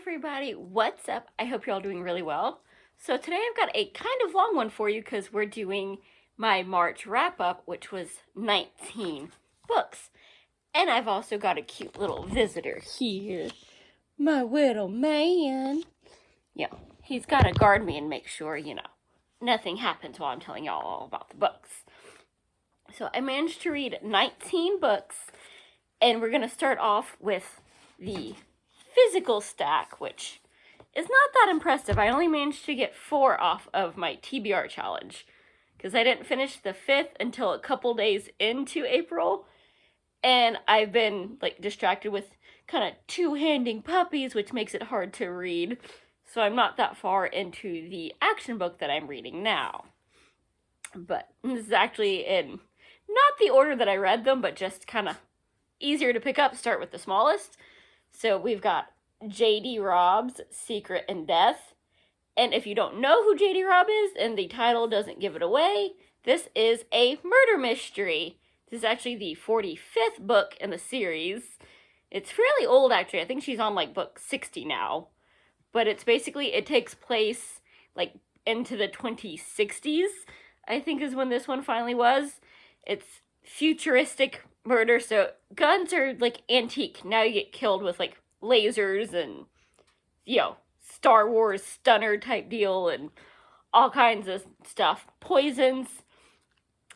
everybody, what's up? I hope you're all doing really well. So today I've got a kind of long one for you because we're doing my March wrap-up, which was 19 books. And I've also got a cute little visitor here, my little man. He's got to guard me and make sure, nothing happens while I'm telling y'all all about the books. So I managed to read 19 books, and we're going to start off with the physical stack, which is not that impressive. I only managed to get 4 off of my TBR challenge because I didn't finish the 5th until a couple days into April, and I've been distracted with kind of two-handing puppies, which makes it hard to read, so I'm not that far into the action book that I'm reading now. But this is actually in not the order that I read them, but just kind of easier to pick up. Start with the smallest. So we've got J.D. Robb's Secret and Death. And if you don't know who J.D. Robb is, and the title doesn't give it away, this is a murder mystery. This is actually the 45th book in the series. It's fairly old, actually. I think she's on, book 60 now. But it's basically, it takes place, into the 2060s, I think is when this one finally was. It's futuristic murder, so guns are, antique. Now you get killed with, lasers and, Star Wars stunner type deal and all kinds of stuff. Poisons.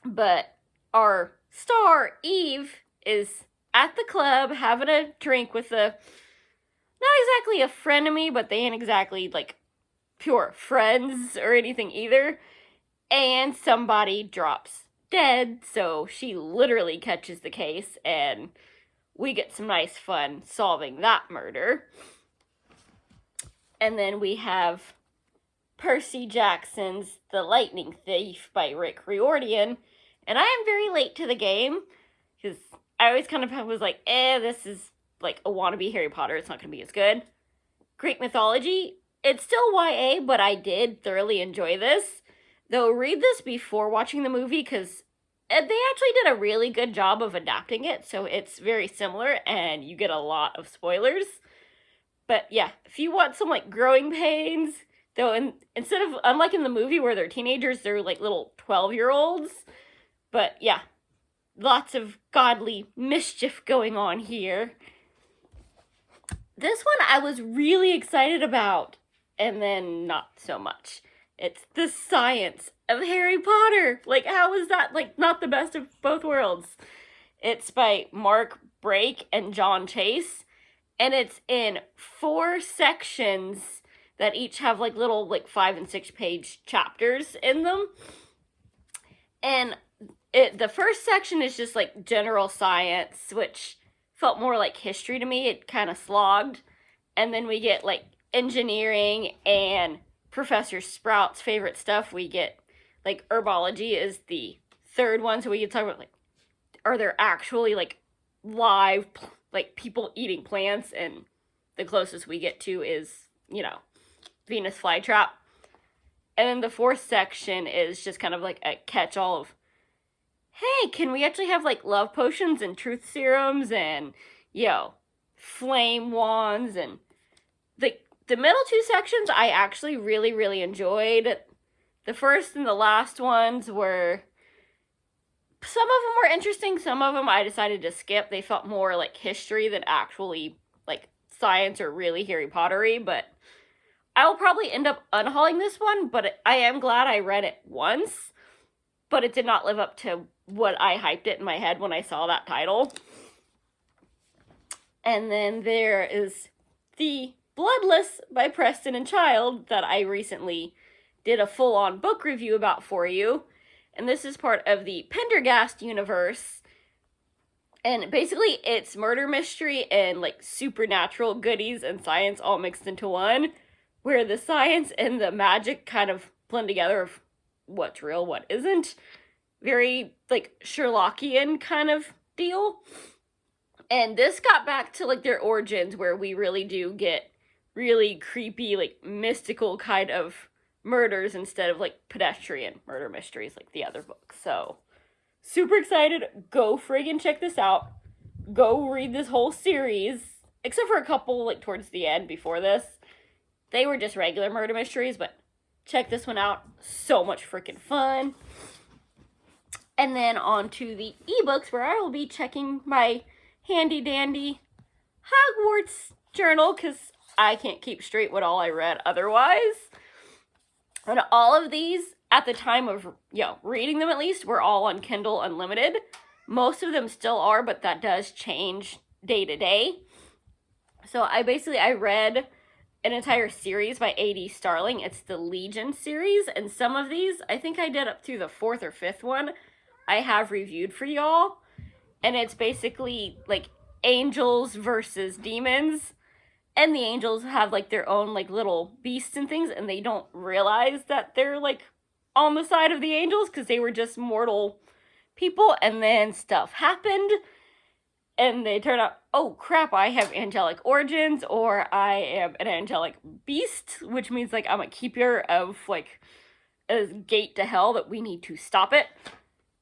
But our star, Eve, is at the club having a drink with not exactly a frenemy, but they ain't exactly, pure friends or anything either. And somebody drops dead, so she literally catches the case, and we get some nice fun solving that murder. And then we have Percy Jackson's The Lightning Thief by Rick Riordan, and I am very late to the game, because I always kind of was this is a wannabe Harry Potter, it's not going to be as good. Greek mythology, it's still YA, but I did thoroughly enjoy this. Though, read this before watching the movie, because they actually did a really good job of adapting it, so it's very similar, and you get a lot of spoilers. But yeah, if you want some, growing pains, though, instead of, unlike in the movie where they're teenagers, they're, little 12-year-olds. But yeah, lots of godly mischief going on here. This one I was really excited about, and then not so much. It's The Science of Harry Potter. How is that, not the best of both worlds? It's by Mark Brake and John Chase, and it's in 4 sections that each have, little, 5 and 6 page chapters in them. And the first section is just, general science, which felt more like history to me. It kind of slogged. And then we get, engineering and Professor Sprout's favorite stuff. We get, herbology is the 3rd one, so we can talk about, are there actually, live, people eating plants, and the closest we get to is, Venus flytrap. And then the 4th section is just kind of, a catch-all of, hey, can we actually have, love potions and truth serums and, flame wands, and the middle 2 sections I actually really, really enjoyed. The first and the last ones were, some of them were interesting, some of them I decided to skip. They felt more like history than actually, science or really Harry Potter-y, but I'll probably end up unhauling this one, but I am glad I read it once, but it did not live up to what I hyped it in my head when I saw that title. And then there is The Bloodless by Preston and Child that I recently did a full-on book review about for you. And this is part of the Pendergast universe. And basically it's murder mystery and supernatural goodies and science all mixed into one, where the science and the magic kind of blend together of what's real, what isn't. Very Sherlockian kind of deal. And this got back to their origins, where we really do get really creepy, mystical kind of murders instead of, pedestrian murder mysteries like the other books. So, super excited. Go friggin' check this out. Go read this whole series. Except for a couple, towards the end before this. They were just regular murder mysteries, but check this one out. So much freaking fun. And then on to the ebooks, where I will be checking my handy dandy Hogwarts journal, because I can't keep straight what all I read otherwise. And all of these, at the time of reading them at least, were all on Kindle Unlimited. Most of them still are, but that does change day to day. So I read an entire series by A.D. Starling. It's the Legion series, and some of these, I think I did up through the 4th or 5th one, I have reviewed for y'all. And it's basically like angels versus demons. And the angels have like their own like little beasts and things, and they don't realize that they're like on the side of the angels because they were just mortal people, and then stuff happened. And they turn out, oh crap, I have angelic origins, or I am an angelic beast, which means like I'm a keeper of like a gate to hell that we need to stop it.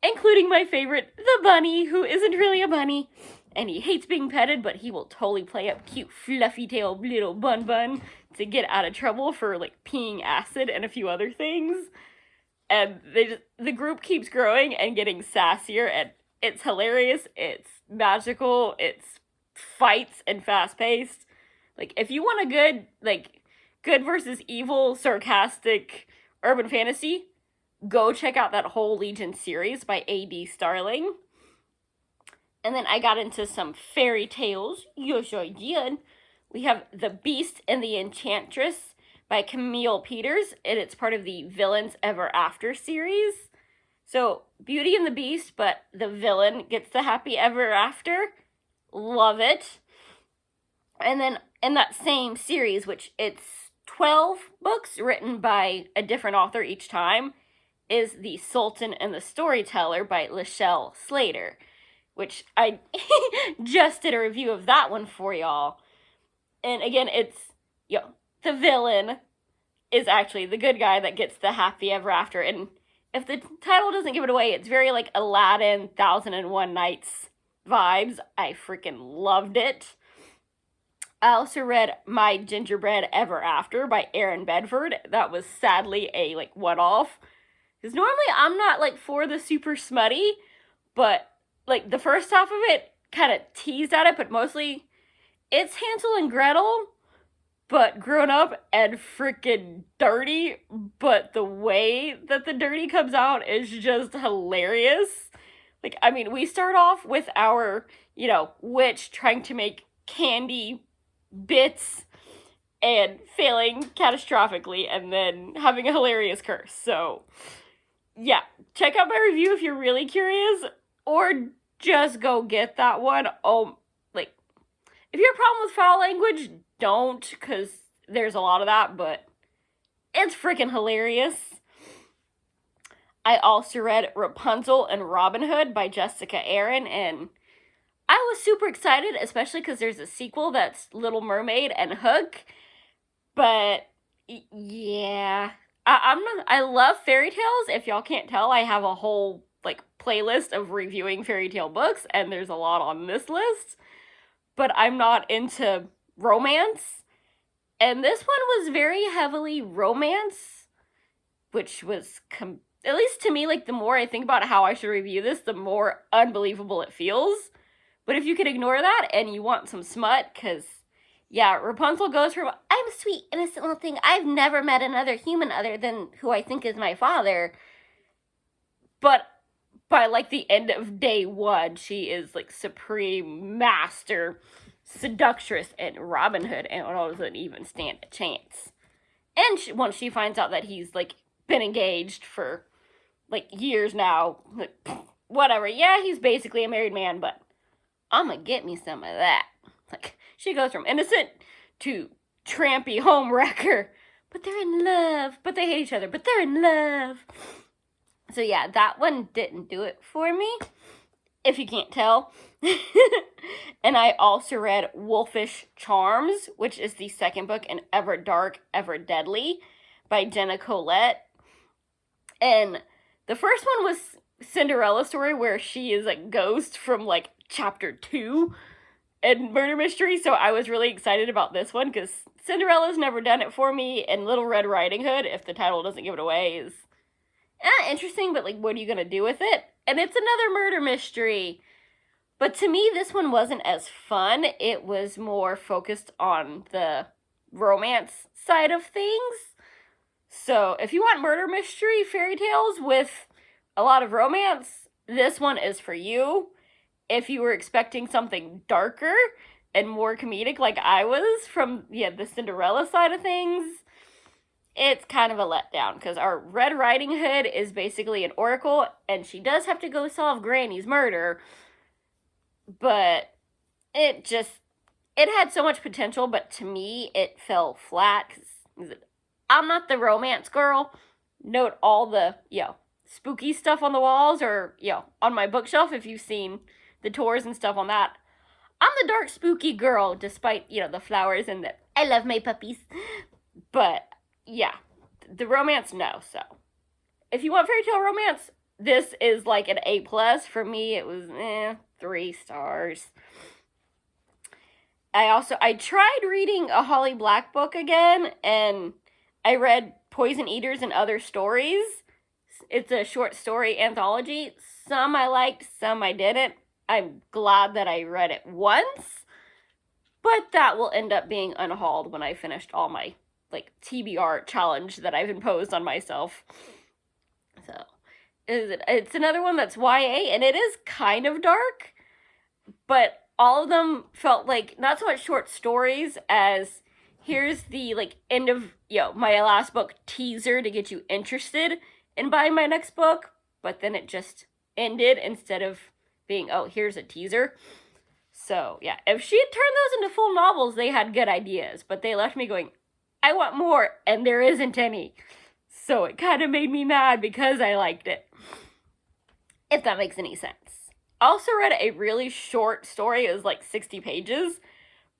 Including my favorite, the bunny, who isn't really a bunny. And he hates being petted, but he will totally play up cute fluffy tail little bun bun to get out of trouble for like peeing acid and a few other things. And the group keeps growing and getting sassier, and it's hilarious, it's magical, it's fights and fast-paced. Like, if you want a good versus evil, sarcastic urban fantasy, go check out that whole Legion series by A.D. Starling. And then I got into some Fairytales. Yes, I did. We have The Beast and the Enchantress by Camille Peters, and it's part of the Villains Ever After series. So, Beauty and the Beast, but the villain gets the happy ever after. Love it. And then in that same series, which it's 12 books written by a different author each time, is The Sultan and the Storyteller by Lachelle Slater, which I just did a review of that one for y'all. And again, it's, the villain is actually the good guy that gets the happy ever after. And if the title doesn't give it away, it's very like Aladdin, 1001 Nights vibes. I freaking loved it. I also read My Gingerbread Ever After by Erin Bedford. That was sadly a like one-off. Because normally I'm not like for the super smutty, but like the first half of it kind of teased at it, but mostly it's Hansel and Gretel, but grown up and freaking dirty, but the way that the dirty comes out is just hilarious. Like, I mean, we start off with our, witch trying to make candy bits and failing catastrophically and then having a hilarious curse. So, yeah, check out my review if you're really curious, or just go get that one. If you have a problem with foul language, don't, because there's a lot of that, but it's freaking hilarious. I also read Rapunzel and Robin Hood by Jessica Aaron, and I was super excited, especially because there's a sequel that's Little Mermaid and Hook, but yeah, I love fairy tales. If y'all can't tell, I have a whole playlist of reviewing fairy tale books, and there's a lot on this list, but I'm not into romance, and this one was very heavily romance, which was, at least to me, the more I think about how I should review this, the more unbelievable it feels. But if you could ignore that and you want some smut, because, yeah, Rapunzel goes from, I'm a sweet, innocent little thing, I've never met another human other than who I think is my father, but by, the end of day one, she is, supreme master seductress and Robin Hood, and doesn't even stand a chance. And once she finds out that he's, been engaged for, years now, whatever, yeah, he's basically a married man, but I'm gonna get me some of that. She goes from innocent to trampy homewrecker, but they're in love, but they hate each other, but they're in love. So yeah, that one didn't do it for me, if you can't tell. And I also read Wolfish Charms, which is the second book in Ever Dark, Ever Deadly by Jenna Colette. And the first one was Cinderella story, where she is a ghost from chapter 2 and murder mystery, so I was really excited about this one because Cinderella's never done it for me, and Little Red Riding Hood, if the title doesn't give it away, is interesting, but like, what are you gonna do with it? And it's another murder mystery. But to me, this one wasn't as fun. It was more focused on the romance side of things. So if you want murder mystery fairy tales with a lot of romance, this one is for you. If you were expecting something darker and more comedic like I was from the Cinderella side of things, it's kind of a letdown because our Red Riding Hood is basically an oracle and she does have to go solve Granny's murder, but it had so much potential, but to me it fell flat because I'm not the romance girl. Note all the spooky stuff on the walls or on my bookshelf if you've seen the tours and stuff on that. I'm the dark spooky girl despite the flowers and the I love my puppies. But yeah, the romance, no. So if you want fairy tale romance, this is like an A+. For me, it was 3 stars. I tried reading a Holly Black book again, and I read Poison Eaters and Other Stories. It's a short story anthology. Some I liked, some I didn't. I'm glad that I read it once, but that will end up being unhauled when I finished all my TBR challenge that I've imposed on myself. So it's another one that's YA, and it is kind of dark, but all of them felt like not so much short stories as here's the end of my last book teaser to get you interested in buying my next book, but then it just ended instead of being here's a teaser. So yeah, if she had turned those into full novels, they had good ideas, but they left me going, I want more, and there isn't any. So it kind of made me mad because I liked it. If that makes any sense. I also read a really short story. It was 60 pages,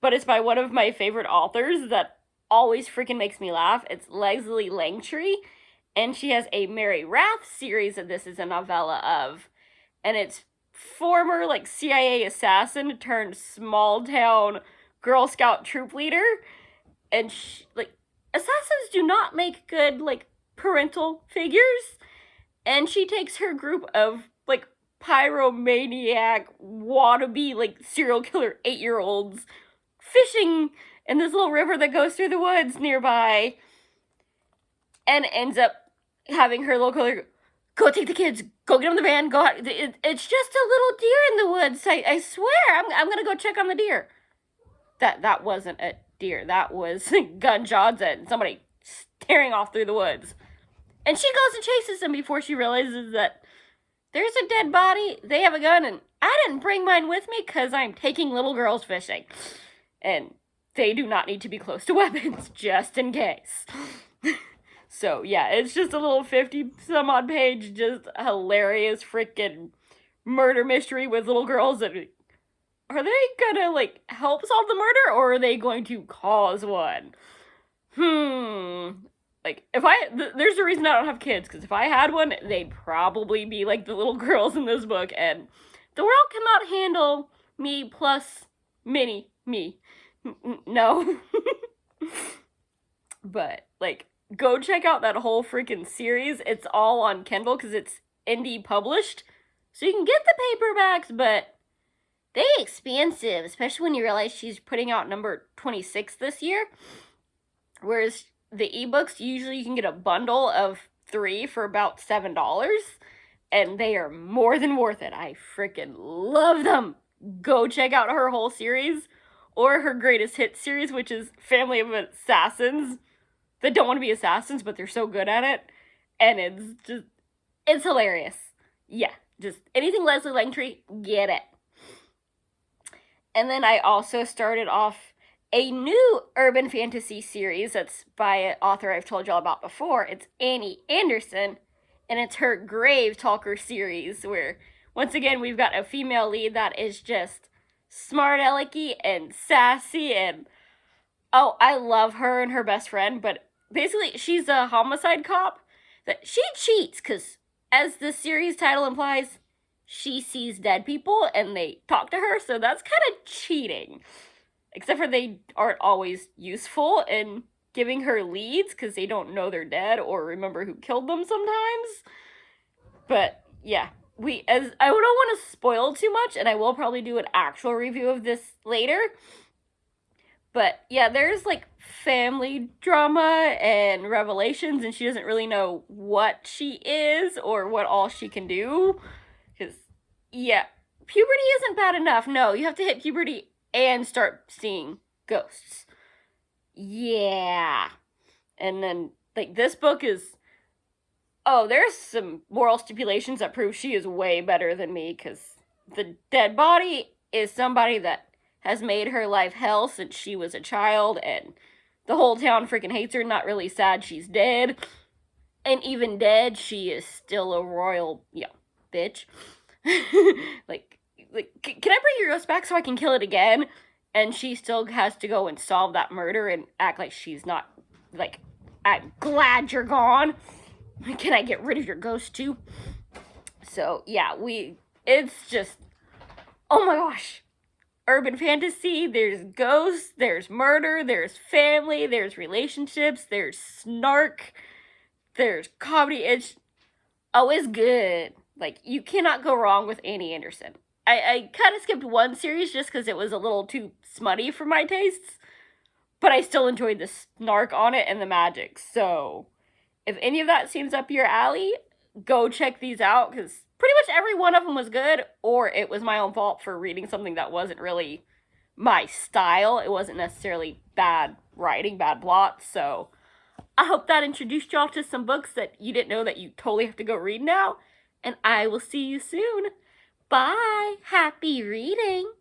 but it's by one of my favorite authors that always freaking makes me laugh. It's Leslie Langtree, and she has a Mary Wrath series that this is a novella of, and it's former CIA assassin turned small town Girl Scout troop leader, and assassins do not make good parental figures, and she takes her group of pyromaniac wannabe serial killer 8-year-olds fishing in this little river that goes through the woods nearby, and ends up having her local go take the kids, go get them in the van, go out. It's just a little deer in the woods. I swear, I'm gonna go check on the deer. That wasn't a deer. That was gunshots and somebody staring off through the woods. And she goes and chases them before she realizes that there's a dead body, they have a gun, and I didn't bring mine with me because I'm taking little girls fishing. And they do not need to be close to weapons, just in case. So, yeah, it's just a little 50-some-odd page, just hilarious freaking murder mystery with little girls that... Are they gonna, help solve the murder, or are they going to cause one? There's a reason I don't have kids, because if I had one, they'd probably be like the little girls in this book, and the world cannot handle me plus mini me. No. But, go check out that whole freaking series. It's all on Kindle, because it's indie published, so you can get the paperbacks, but they expensive, especially when you realize she's putting out number 26 this year, whereas the ebooks, usually you can get a bundle of 3 for about $7, and they are more than worth it. I freaking love them. Go check out her whole series, or her greatest hit series, which is Family of Assassins that don't want to be assassins, but they're so good at it, and it's hilarious. Yeah, just anything Leslie Langtree, get it. And then I also started off a new urban fantasy series that's by an author I've told y'all about before. It's Annie Anderson, and it's her Grave Talker series, where, once again, we've got a female lead that is just smart alecky and sassy, and I love her and her best friend, but basically she's a homicide cop that she cheats, because as the series title implies, she sees dead people and they talk to her, so that's kind of cheating. Except for they aren't always useful in giving her leads because they don't know they're dead or remember who killed them sometimes. But yeah, as I don't want to spoil too much, and I will probably do an actual review of this later. But yeah, there's like family drama and revelations, and she doesn't really know what she is or what all she can do. Because, yeah, puberty isn't bad enough. No, you have to hit puberty and start seeing ghosts. Yeah. And then, like, this book is. Oh, there's some moral stipulations that prove she is way better than me, because the dead body is somebody that has made her life hell since she was a child, and the whole town freaking hates her, not really sad she's dead. And even dead, she is still a royal, bitch. like, can I bring your ghost back so I can kill it again? And she still has to go and solve that murder and act like she's not, like, I'm glad you're gone. Can I get rid of your ghost too? So, yeah, it's just, oh my gosh. Urban fantasy, there's ghosts, there's murder, there's family, there's relationships, there's snark, there's comedy. It's good. Like, you cannot go wrong with Annie Anderson. I kind of skipped one series just because it was a little too smutty for my tastes, but I still enjoyed the snark on it and the magic. So, if any of that seems up your alley, go check these out, because pretty much every one of them was good, or it was my own fault for reading something that wasn't really my style. It wasn't necessarily bad writing, bad plot. So I hope that introduced y'all to some books that you didn't know that you totally have to go read now. And I will see you soon. Bye. Happy reading.